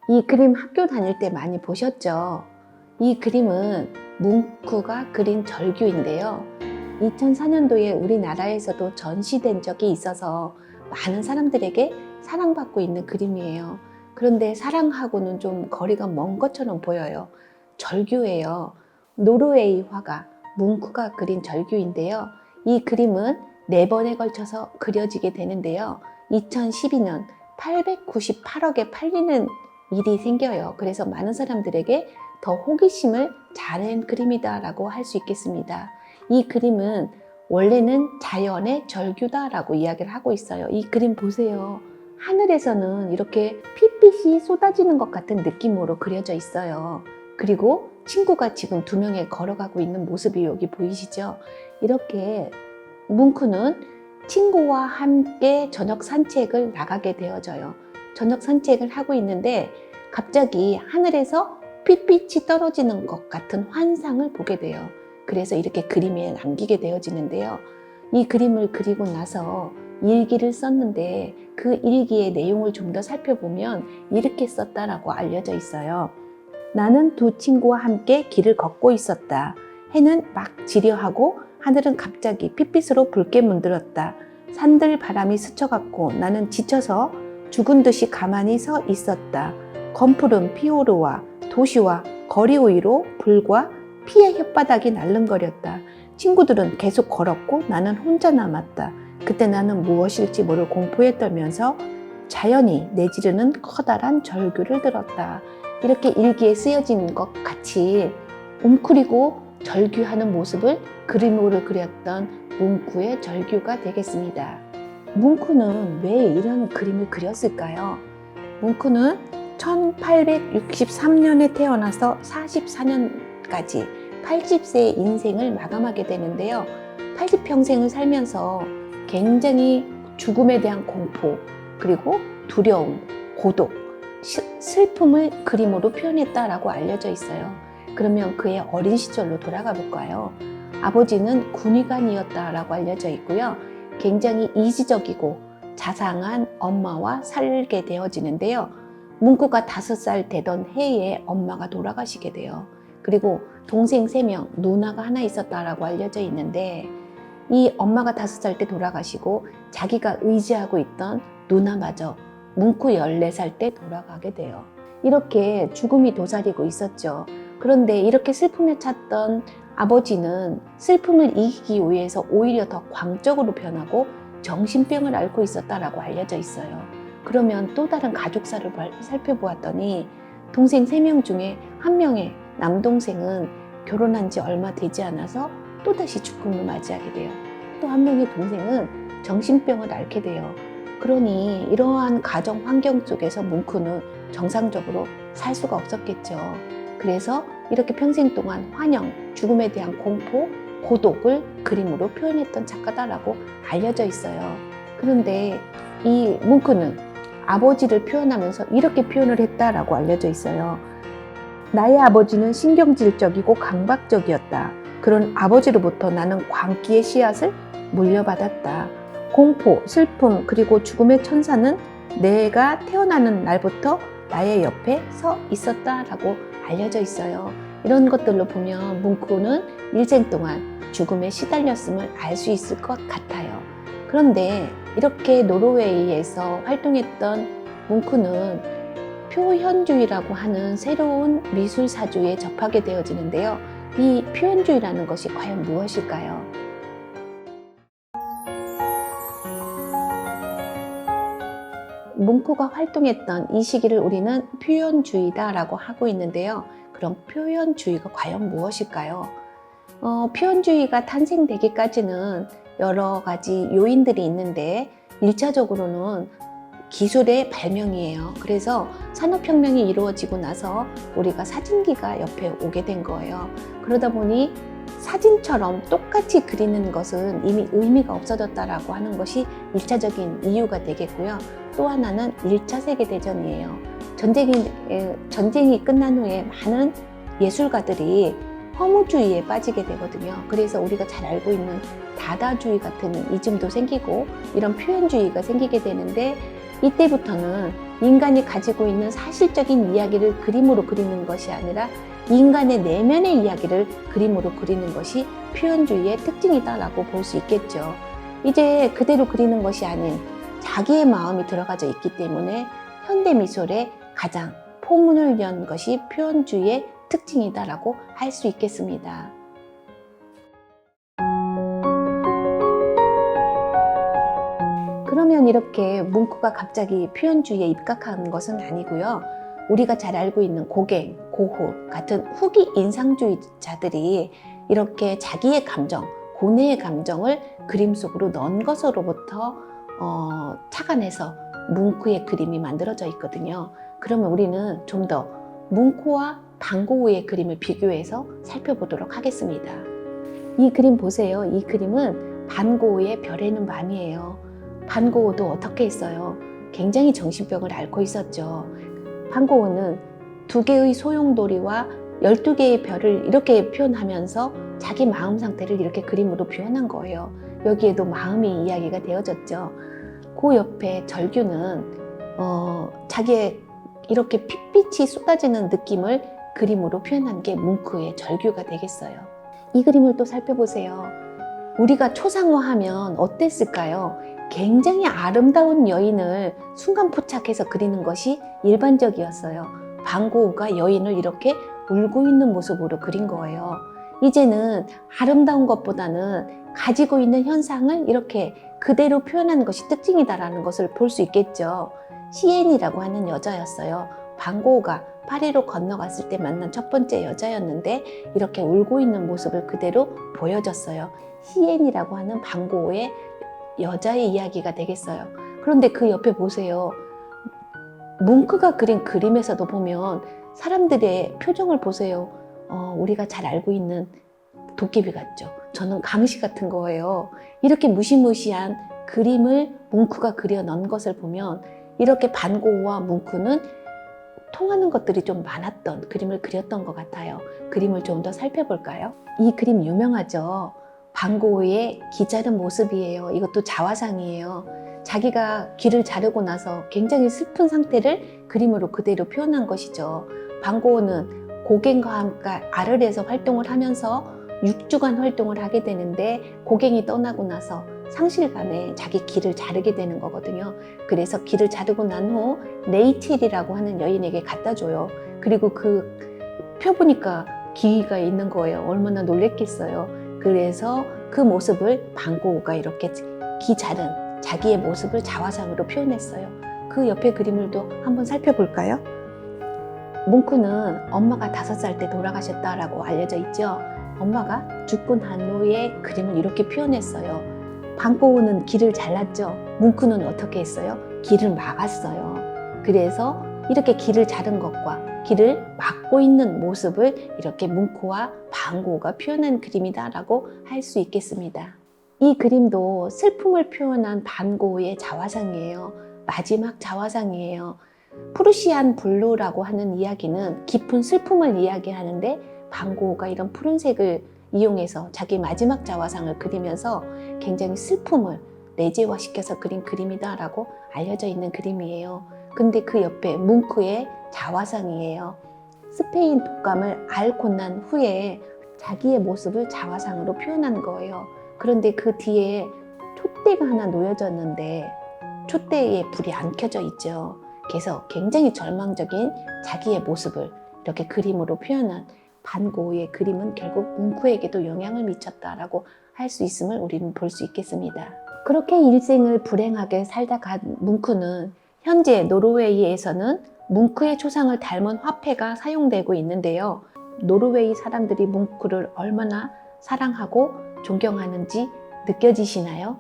이 그림 학교 다닐 때 많이 보셨죠? 이 그림은 뭉크가 그린 절규인데요. 2004년도에 우리나라에서도 전시된 적이 있어서 많은 사람들에게 사랑받고 있는 그림이에요. 그런데 사랑하고는 좀 거리가 먼 것처럼 보여요. 절규예요. 노르웨이 화가 뭉크가 그린 절규인데요. 이 그림은 4번에 걸쳐서 그려지게 되는데요. 2012년 898억에 팔리는 일이 생겨요. 그래서 많은 사람들에게 더 호기심을 자른 그림이다라고 할 수 있겠습니다. 이 그림은 원래는 자연의 절규다라고 이야기를 하고 있어요. 이 그림 보세요. 하늘에서는 이렇게 핏빛이 쏟아지는 것 같은 느낌으로 그려져 있어요. 그리고 친구가 지금 2명이 걸어가고 있는 모습이 여기 보이시죠? 이렇게 뭉크는 친구와 함께 저녁 산책을 나가게 되어져요. 저녁 산책을 하고 있는데 갑자기 하늘에서 핏빛이 떨어지는 것 같은 환상을 보게 돼요. 그래서 이렇게 그림에 남기게 되어지는데요. 이 그림을 그리고 나서 일기를 썼는데 그 일기의 내용을 좀 더 살펴보면 이렇게 썼다라고 알려져 있어요. 나는 2 친구와 함께 길을 걷고 있었다. 해는 막 지려하고 하늘은 갑자기 핏빛으로 붉게 물들었다. 산들 바람이 스쳐갔고 나는 지쳐서 죽은 듯이 가만히 서 있었다. 검푸른 피오르와 도시와 거리 위로 불과 피의 혓바닥이 날름거렸다. 친구들은 계속 걸었고 나는 혼자 남았다. 그때 나는 무엇일지 모를 공포에 떨면서 자연이 내지르는 커다란 절규를 들었다. 이렇게 일기에 쓰여진 것 같이 웅크리고 절규하는 모습을 그림으로 그렸던 뭉크의 절규가 되겠습니다. 뭉크는 왜 이런 그림을 그렸을까요? 뭉크는 1863년에 태어나서 44년까지 80세의 인생을 마감하게 되는데요. 80평생을 살면서 굉장히 죽음에 대한 공포, 그리고 두려움, 고독, 슬픔을 그림으로 표현했다라고 알려져 있어요. 그러면 그의 어린 시절로 돌아가 볼까요? 아버지는 군의관이었다라고 알려져 있고요. 굉장히 이지적이고 자상한 엄마와 살게 되어지는데요. 뭉크가 5살 되던 해에 엄마가 돌아가시게 돼요. 그리고 동생 3명, 누나가 하나 있었다라고 알려져 있는데 이 엄마가 5살 때 돌아가시고 자기가 의지하고 있던 누나마저 뭉크 14살 때 돌아가게 돼요. 이렇게 죽음이 도사리고 있었죠. 그런데 이렇게 슬픔에 찼던 아버지는 슬픔을 이기기 위해서 오히려 더 광적으로 변하고 정신병을 앓고 있었다라고 알려져 있어요. 그러면 또 다른 가족사를 살펴보았더니 동생 3명 중에 1명의 남동생은 결혼한 지 얼마 되지 않아서 또다시 죽음을 맞이하게 돼요. 또 1명의 동생은 정신병을 앓게 돼요. 그러니 이러한 가정 환경 속에서 뭉크는 정상적으로 살 수가 없었겠죠. 그래서 이렇게 평생 동안 환영, 죽음에 대한 공포, 고독을 그림으로 표현했던 작가다라고 알려져 있어요. 그런데 이 뭉크는 아버지를 표현하면서 이렇게 표현을 했다라고 알려져 있어요. 나의 아버지는 신경질적이고 강박적이었다. 그런 아버지로부터 나는 광기의 씨앗을 물려받았다. 공포, 슬픔, 그리고 죽음의 천사는 내가 태어나는 날부터 나의 옆에 서 있었다라고 알려져 있어요. 이런 것들로 보면 뭉크는 일생 동안 죽음에 시달렸음을 알 수 있을 것 같아요. 그런데 이렇게 노르웨이에서 활동했던 뭉크는 표현주의라고 하는 새로운 미술사주에 접하게 되어지는데요. 이 표현주의라는 것이 과연 무엇일까요? 뭉크가 활동했던 이 시기를 우리는 표현주의다라고 하고 있는데요. 그럼 표현주의가 과연 무엇일까요? 표현주의가 탄생되기까지는 여러 가지 요인들이 있는데 1차적으로는 기술의 발명이에요. 그래서 산업혁명이 이루어지고 나서 우리가 사진기가 옆에 오게 된 거예요. 그러다 보니 사진처럼 똑같이 그리는 것은 이미 의미가 없어졌다라고 하는 것이 1차적인 이유가 되겠고요. 또 하나는 1차 세계대전이에요. 전쟁이 끝난 후에 많은 예술가들이 허무주의에 빠지게 되거든요. 그래서 우리가 잘 알고 있는 다다주의 같은 이즘도 생기고 이런 표현주의가 생기게 되는데 이때부터는 인간이 가지고 있는 사실적인 이야기를 그림으로 그리는 것이 아니라 인간의 내면의 이야기를 그림으로 그리는 것이 표현주의의 특징이다라고 볼 수 있겠죠. 이제 그대로 그리는 것이 아닌 자기의 마음이 들어가져 있기 때문에 현대미술의 가장 포문을 연 것이 표현주의의 특징이다라고 할 수 있겠습니다. 그러면 이렇게 뭉크가 갑자기 표현주의에 입각한 것은 아니고요. 우리가 잘 알고 있는 고갱, 고흐 같은 후기 인상주의자들이 이렇게 자기의 감정, 고뇌의 감정을 그림 속으로 넣은 것으로부터 착안해서 뭉크의 그림이 만들어져 있거든요. 그러면 우리는 좀 더 뭉크와 반고흐의 그림을 비교해서 살펴보도록 하겠습니다. 이 그림 보세요. 이 그림은 반고흐의 별에는 밤이에요. 반고흐도 어떻게 했어요? 굉장히 정신병을 앓고 있었죠. 반고흐는 2개의 소용돌이와 12개의 별을 이렇게 표현하면서 자기 마음 상태를 이렇게 그림으로 표현한 거예요. 여기에도 마음이 이야기가 되어졌죠. 그 옆에 절규는 자기의 이렇게 핏빛이 쏟아지는 느낌을 그림으로 표현한 게 뭉크의 절규가 되겠어요. 이 그림을 또 살펴보세요. 우리가 초상화하면 어땠을까요? 굉장히 아름다운 여인을 순간 포착해서 그리는 것이 일반적이었어요. 반고흐가 여인을 이렇게 울고 있는 모습으로 그린 거예요. 이제는 아름다운 것보다는 가지고 있는 현상을 이렇게 그대로 표현하는 것이 특징이다라는 것을 볼 수 있겠죠. 시엔이라고 하는 여자였어요. 반고흐가 파리로 건너갔을 때 만난 첫 번째 여자였는데 이렇게 울고 있는 모습을 그대로 보여줬어요. 시엔이라고 하는 반고흐의 여자의 이야기가 되겠어요. 그런데 그 옆에 보세요. 뭉크가 그린 그림에서도 보면 사람들의 표정을 보세요. 우리가 잘 알고 있는 도깨비 같죠. 저는 감시 같은 거예요. 이렇게 무시무시한 그림을 뭉크가 그려 넣은 것을 보면 이렇게 반고흐와 뭉크는 통하는 것들이 좀 많았던 그림을 그렸던 것 같아요. 그림을 좀 더 살펴볼까요? 이 그림 유명하죠. 반고흐의 기 자른 모습이에요. 이것도 자화상이에요. 자기가 귀를 자르고 나서 굉장히 슬픈 상태를 그림으로 그대로 표현한 것이죠. 반고흐는 고갱과 함께 아르레에서 활동을 하면서 6주간 활동을 하게 되는데 고갱이 떠나고 나서 상실감에 자기 귀를 자르게 되는 거거든요. 그래서 귀를 자르고 난 후 레이첼이라고 하는 여인에게 갖다 줘요. 그리고 그 펴 보니까 귀가 있는 거예요. 얼마나 놀랬겠어요. 그래서 그 모습을 반고흐가 이렇게 기 자른 자기의 모습을 자화상으로 표현했어요. 그 옆에 그림을 또 한번 살펴볼까요? 뭉크는 엄마가 5살 때 돌아가셨다라고 알려져 있죠. 엄마가 죽고 난 후에 그림을 이렇게 표현했어요. 반고흐는 귀를 잘랐죠. 뭉크는 어떻게 했어요? 귀를 막았어요. 그래서 이렇게 귀를 자른 것과 귀를 막고 있는 모습을 이렇게 뭉크와 반고흐가 표현한 그림이다라고 할 수 있겠습니다. 이 그림도 슬픔을 표현한 반고흐의 자화상이에요. 마지막 자화상이에요. 프루시안 블루라고 하는 이야기는 깊은 슬픔을 이야기하는데 반고흐가 이런 푸른색을 이용해서 자기 마지막 자화상을 그리면서 굉장히 슬픔을 내재화시켜서 그린 그림이다라고 알려져 있는 그림이에요. 근데 그 옆에 뭉크의 자화상이에요. 스페인 독감을 앓고 난 후에 자기의 모습을 자화상으로 표현한 거예요. 그런데 그 뒤에 촛대가 하나 놓여졌는데 촛대에 불이 안 켜져 있죠. 그래서 굉장히 절망적인 자기의 모습을 이렇게 그림으로 표현한 반고흐의 그림은 결국 뭉크에게도 영향을 미쳤다라고 할 수 있음을 우리는 볼 수 있겠습니다. 그렇게 일생을 불행하게 살다 간 뭉크는 현재 노르웨이에서는 뭉크의 초상을 닮은 화폐가 사용되고 있는데요. 노르웨이 사람들이 뭉크를 얼마나 사랑하고 존경하는지 느껴지시나요?